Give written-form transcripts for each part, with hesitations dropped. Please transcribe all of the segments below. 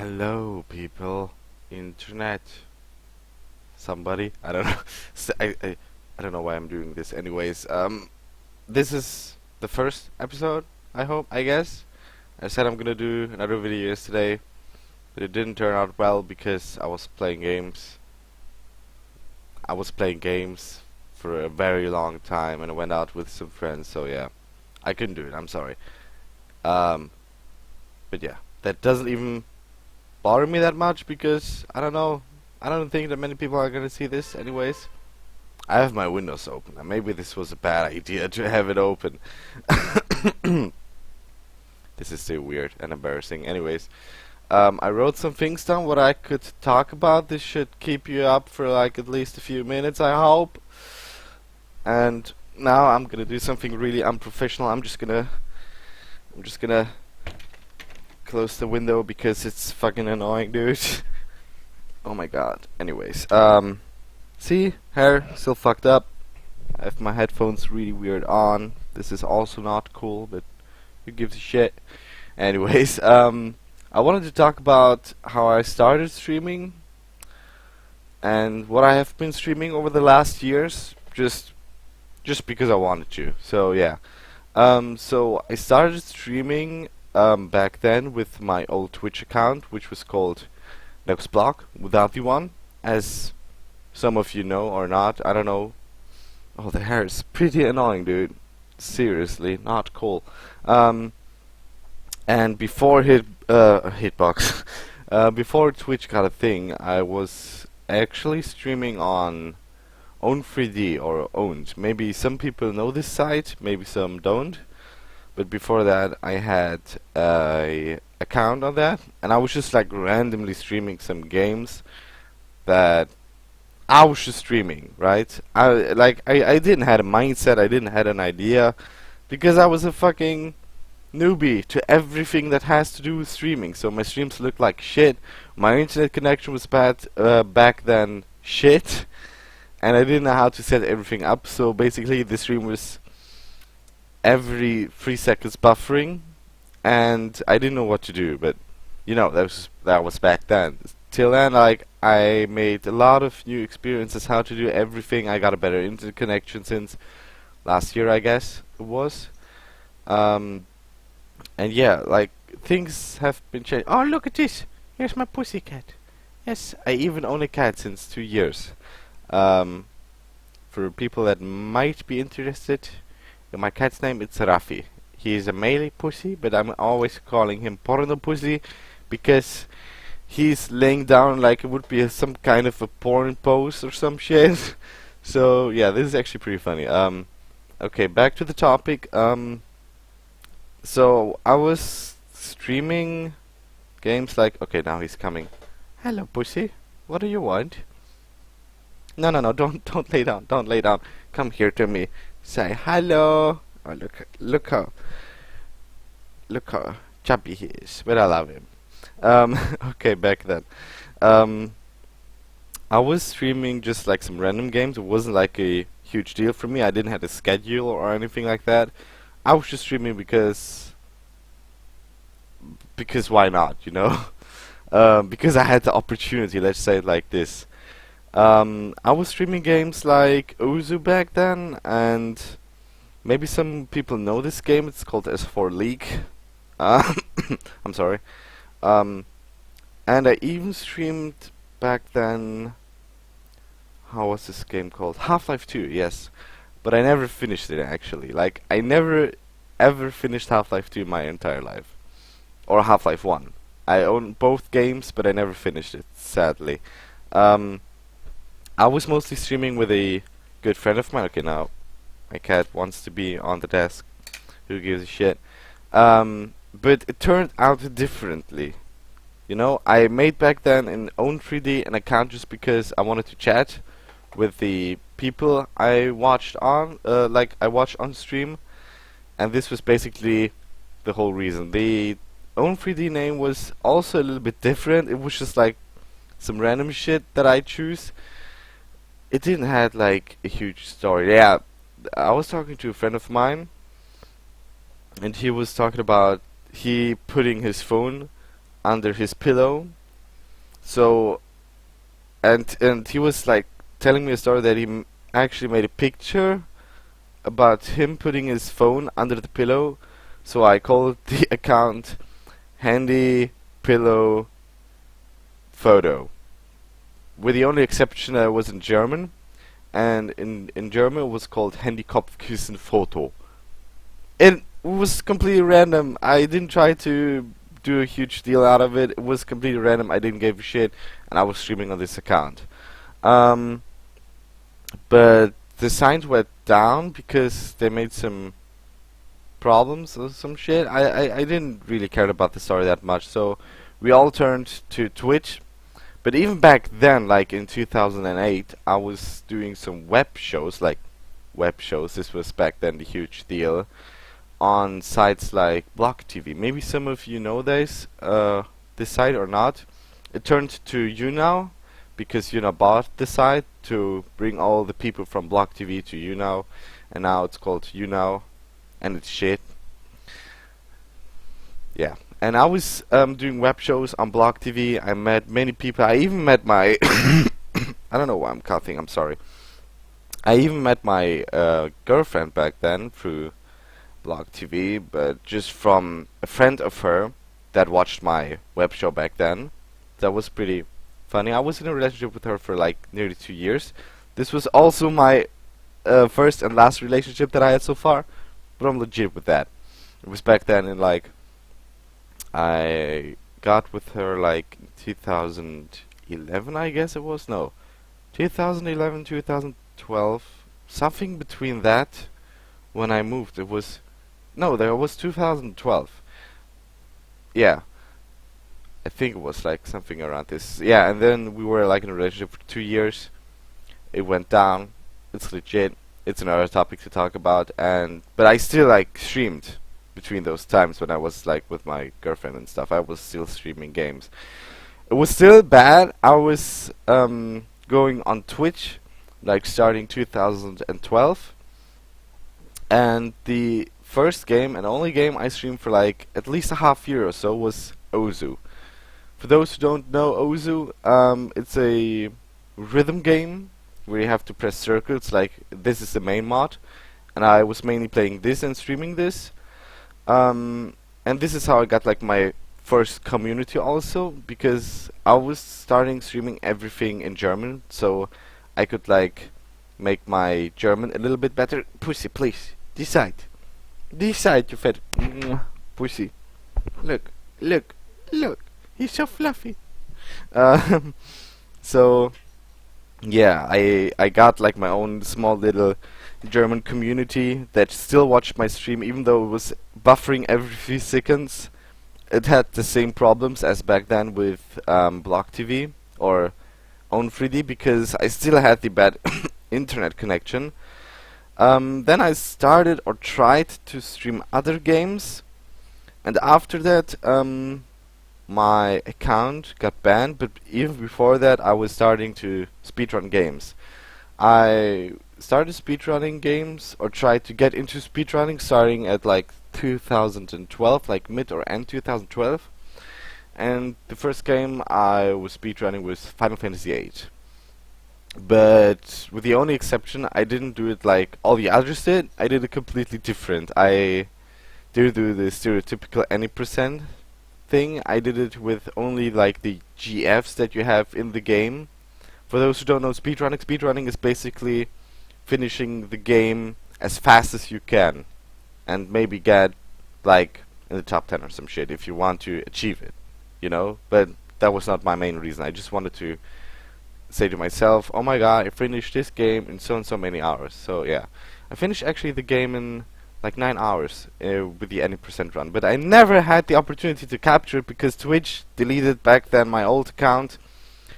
Hello, people. Internet. Somebody. I don't know. I don't know why I'm doing this. Anyways, this is the first episode. I hope. I guess. I said I'm gonna do another video yesterday, but it didn't turn out well because I was playing games. I was playing games for a very long time, and I went out with some friends. So yeah, I couldn't do it. I'm sorry. Um, but yeah, that doesn't even bother me that much because I don't know. I don't think that many people are gonna see this anyways. I have my windows open, and maybe this was a bad idea to have it open. This is still weird and embarrassing. Anyways, I wrote some things down what I could talk about. This should keep you up for like at least a few minutes, I hope. And now I'm gonna do something really unprofessional. I'm just gonna close the window because it's fucking annoying, dude. Oh my god. Anyways, see, hair still fucked up. I have my headphones really weird on. This is also not cool, but who gives a shit? Anyways, I wanted to talk about how I started streaming and what I have been streaming over the last years, just because I wanted to. So yeah, so I started streaming back then with my old Twitch account, which was called NekosBlog, without the one, as some of you know or not. I don't know. Oh, the hair is pretty annoying, dude. Seriously, not cool. And before Hitbox, before Twitch got a thing, I was actually streaming on Own3D or Owned. Maybe some people know this site, maybe some don't. But before that, I had a account on that, and I was just like randomly streaming some games that I was just streaming, right? I didn't have a mindset, I didn't have an idea, because I was a fucking newbie to everything that has to do with streaming. So my streams looked like shit. My internet connection was bad back then, shit, and I didn't know how to set everything up. So basically, the stream was every 3 seconds buffering, and I didn't know what to do. But you know, that was back then. Till then, like, I made a lot of new experiences how to do everything. I got a better internet connection since last year, I guess it was. And yeah, like, things have been changed. Oh, look at this! Here's my pussycat. Yes, I even own a cat since 2 years. For people that might be interested, my cat's name is Rafi. He is a male pussy, but I'm always calling him porno pussy because he's laying down like it would be some kind of a porn pose or some shit. So yeah, this is actually pretty funny. Okay, back to the topic. So I was streaming games like, okay, now he's coming. Hello, pussy. What do you want? No, don't lay down. Don't lay down. Come here to me. Say hello. Oh, look how chubby he is. But I love him. Okay, back then. I was streaming just like some random games. It wasn't like a huge deal for me. I didn't have a schedule or anything like that. I was just streaming because why not, you know? Because I had the opportunity, let's say it like this. I was streaming games like Ozu back then, and maybe some people know this game. It's called S4 League. I'm sorry. And I even streamed back then. How was this game called? Half-Life 2, yes. But I never finished it actually. Like, I never ever finished Half-Life 2 my entire life. Or Half-Life 1. I own both games, but I never finished it, sadly. I was mostly streaming with a good friend of mine. Okay, now my cat wants to be on the desk. Who gives a shit? But it turned out differently. You know, I made back then in Own3D an account just because I wanted to chat with the people I watched on, I watched on stream, and this was basically the whole reason. The Own3D name was also a little bit different. It was just like some random shit that I choose. It didn't have like a huge story. Yeah, I was talking to a friend of mine, and he was talking about he putting his phone under his pillow. So and he was like telling me a story that he actually made a picture about him putting his phone under the pillow. So I called the account Handy Pillow Photo, with the only exception that it was in German, and in German it was called Handy Kopfkissen Foto. It was completely random. I didn't try to do a huge deal out of it. It was completely random. I didn't give a shit, and I was streaming on this account. Um, but the signs went down because they made some problems or some shit. I didn't really care about the story that much, so we all turned to Twitch. But even back then, like in 2008, I was doing some web shows, like web shows. This was back then the huge deal on sites like Blog TV. Maybe some of you know this site or not. It turned to YouNow because YouNow bought the site to bring all the people from Blog TV to YouNow, and now it's called YouNow, and it's shit. Yeah. And I was doing web shows on Blog TV. I met many people. I even met my I don't know why I'm coughing. I'm sorry. I even met my girlfriend back then through Blog TV, but just from a friend of her that watched my web show back then. That was pretty funny. I was in a relationship with her for like nearly 2 years. This was also my first and last relationship that I had so far, but I'm legit with that. It was back then in like I got with her like 2011, I guess it was. No, 2011, 2012, something between that. When I moved, it was no, there was 2012. Yeah, I think it was like something around this. Yeah, and then we were like in a relationship for 2 years. It went down. It's legit. It's another topic to talk about. And but I still like streamed between those times when I was like with my girlfriend and stuff. I was still streaming games. It was still bad. I was going on Twitch like starting 2012, and the first game and only game I streamed for like at least a half year or so was Ozu. For those who don't know Ozu, it's a rhythm game where you have to press circles. Like this is the main mod, and I was mainly playing this and streaming this. And this is how I got like my first community also, because I was starting streaming everything in German, so I could like make my German a little bit better. Pussy, please, decide. Decide, you fat pussy. Look, look, look. He's so fluffy. So yeah, I got like my own small little German community that still watched my stream, even though it was buffering every few seconds. It had the same problems as back then with Blog TV or Own3D, because I still had the bad internet connection. Then I started or tried to stream other games, and after that my account got banned, but even before that I was starting to speedrun games. I started speedrunning games, or tried to get into speedrunning, starting at like 2012, like mid or end 2012. And the first game I was speedrunning was Final Fantasy VIII. But with the only exception, I didn't do it like all the others did. I did it completely different. I didn't do the stereotypical any percent thing. I did it with only like the GFs that you have in the game. For those who don't know speedrunning is basically finishing the game as fast as you can, and maybe get like in the top 10 or some shit if you want to achieve it, you know. But that was not my main reason. I just wanted to say to myself, oh my god, I finished this game in so and so many hours. So yeah, I finished actually the game in like 9 hours with the any percent run, but I never had the opportunity to capture it because Twitch deleted back then my old account,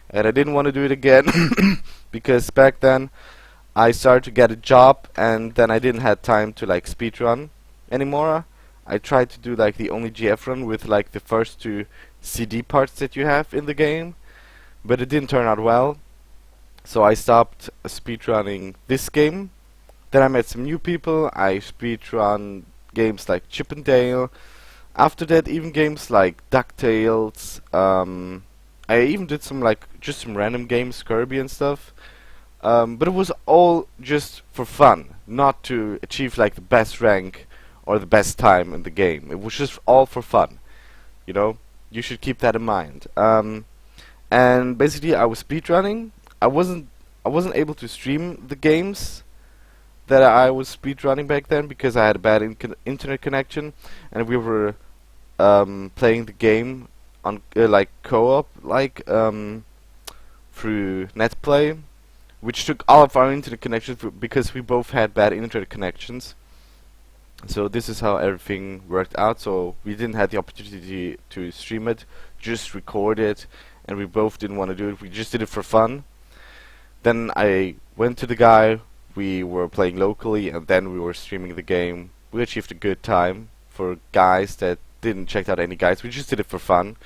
and I didn't want to do it again because back then I started to get a job, and then I didn't have time to like speedrun anymore. I tried to do like the only GF run with like the first two CD parts that you have in the game, but it didn't turn out well. So I stopped speedrunning this game. Then I met some new people. I speedrun games like Chip and Dale, After that, even games like DuckTales, I even did some like just some random games, Kirby and stuff. But it was all just for fun, not to achieve like the best rank or the best time in the game. It was just all for fun, you know. You should keep that in mind. And basically, I was speedrunning. I wasn't I wasn't able to stream the games that I was speedrunning back then because I had a bad internet connection, and we were playing the game on like co-op, like through NetPlay, which took all of our internet connections because we both had bad internet connections. So this is how everything worked out. So we didn't have the opportunity to stream it, just record it, and we both didn't want to do it. We just did it for fun. Then I went to the guy. We were playing locally, and then we were streaming the game. We achieved a good time. For guys that didn't check out any guides, we just did it for fun.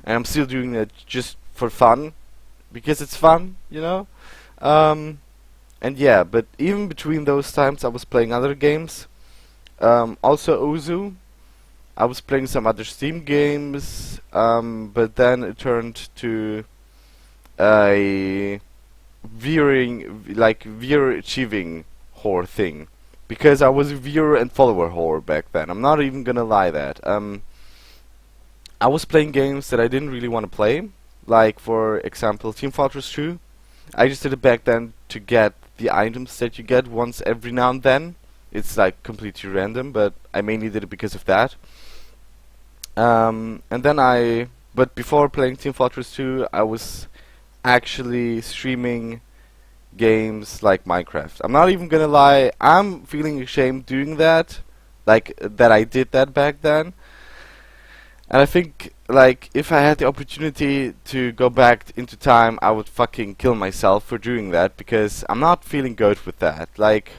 And I'm still doing it just for fun, because it's fun, you know? And yeah, but even between those times I was playing other games. Also Ozu. I was playing some other Steam games, but then it turned to a viewer achieving whore thing. Because I was a viewer and follower whore back then. I'm not even gonna lie that. I was playing games that I didn't really want to play. Like, for example, Team Fortress 2. I just did it back then to get the items that you get once every now and then. It's like completely random, but I mainly did it because of that. And then but before playing Team Fortress 2, I was actually streaming games like Minecraft. I'm not even gonna lie, I'm feeling ashamed doing that, like that I did that back then. And I think, like, if I had the opportunity to go back into time, I would fucking kill myself for doing that, because I'm not feeling good with that. Like,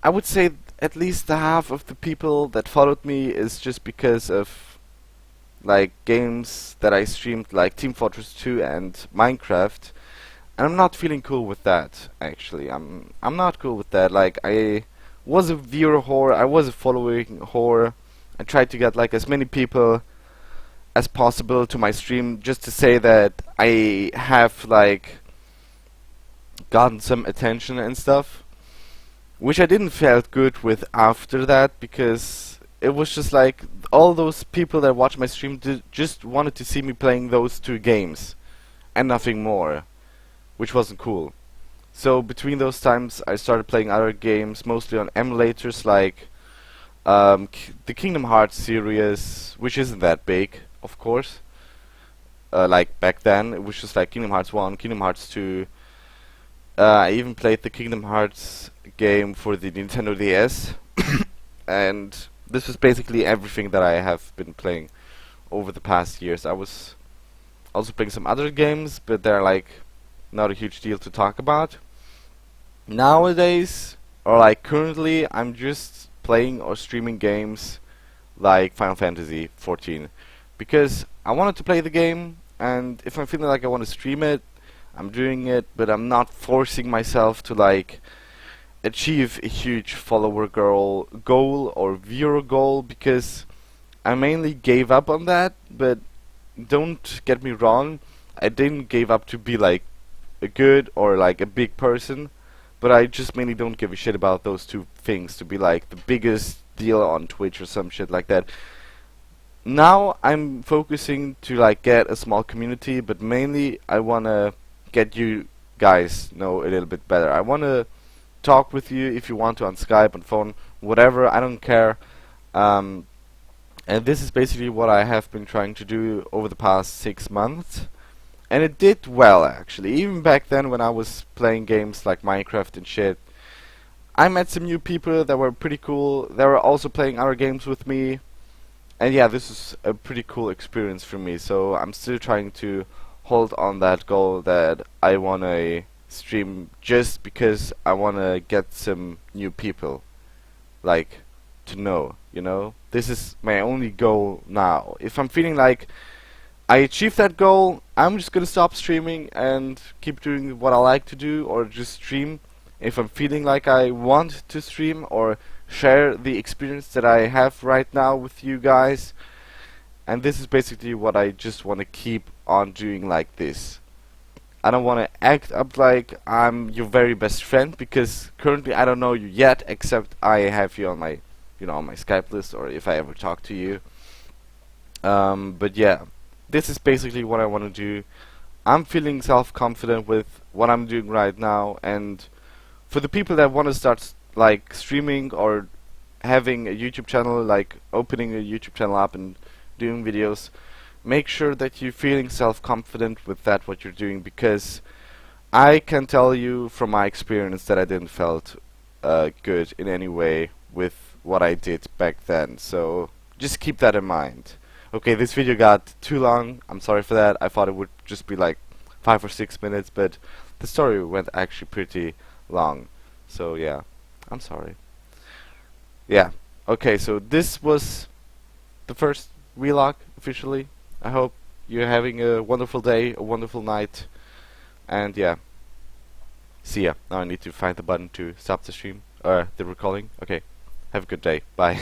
I would say at least the half of the people that followed me is just because of, like, games that I streamed, like Team Fortress 2 and Minecraft. And I'm not feeling cool with that, actually. I'm not cool with that. Like, I was a viewer whore, I was a following whore. I tried to get like as many people as possible to my stream just to say that I have like gotten some attention and stuff, which I didn't felt good with after that, because it was just like all those people that watched my stream just wanted to see me playing those two games and nothing more, which wasn't cool. So between those times I started playing other games, mostly on emulators like the Kingdom Hearts series, which isn't that big, of course. Like back then, it was just like Kingdom Hearts 1, Kingdom Hearts 2. I even played the Kingdom Hearts game for the Nintendo DS. And this was basically everything that I have been playing over the past years. I was also playing some other games, but they're like not a huge deal to talk about. Nowadays, or like currently, I'm just playing or streaming games like Final Fantasy 14 because I wanted to play the game, and if I'm feeling like I want to stream it, I'm doing it, but I'm not forcing myself to like achieve a huge follower goal or viewer goal, because I mainly gave up on that. But don't get me wrong, I didn't give up to be like a good or like a big person, but I just mainly don't give a shit about those two things, to be like the biggest deal on Twitch or some shit like that. Now I'm focusing to like get a small community, but mainly I wanna get you guys know a little bit better. I wanna talk with you if you want to, on Skype, on phone, whatever, I don't care. And this is basically what I have been trying to do over the past 6 months. And it did well, actually. Even back then when I was playing games like Minecraft and shit, I met some new people that were pretty cool. They were also playing other games with me. And yeah, this is a pretty cool experience for me. So I'm still trying to hold on that goal that I wanna stream just because I wanna get some new people, like, to know, you know? This is my only goal now. If I'm feeling like I achieved that goal, I'm just gonna stop streaming and keep doing what I like to do, or just stream if I'm feeling like I want to stream, or share the experience that I have right now with you guys. And this is basically what I just want to keep on doing like this. I don't want to act up like I'm your very best friend, because currently I don't know you yet, except I have you on my, on my Skype list, or if I ever talk to you. But yeah, this is basically what I want to do. I'm feeling self-confident with what I'm doing right now, and for the people that want to start like streaming or having a YouTube channel, like opening a YouTube channel up and doing videos, make sure that you're feeling self-confident with that what you're doing, because I can tell you from my experience that I didn't felt good in any way with what I did back then. So just keep that in mind. Okay, this video got too long. I'm sorry for that. I thought it would just be like 5 or 6 minutes, but the story went actually pretty long. So yeah, I'm sorry. Yeah. Okay, so this was the first vlog officially. I hope you're having a wonderful day, a wonderful night, and yeah. See ya. Now I need to find the button to stop the stream, or the recording. Okay. Have a good day. Bye.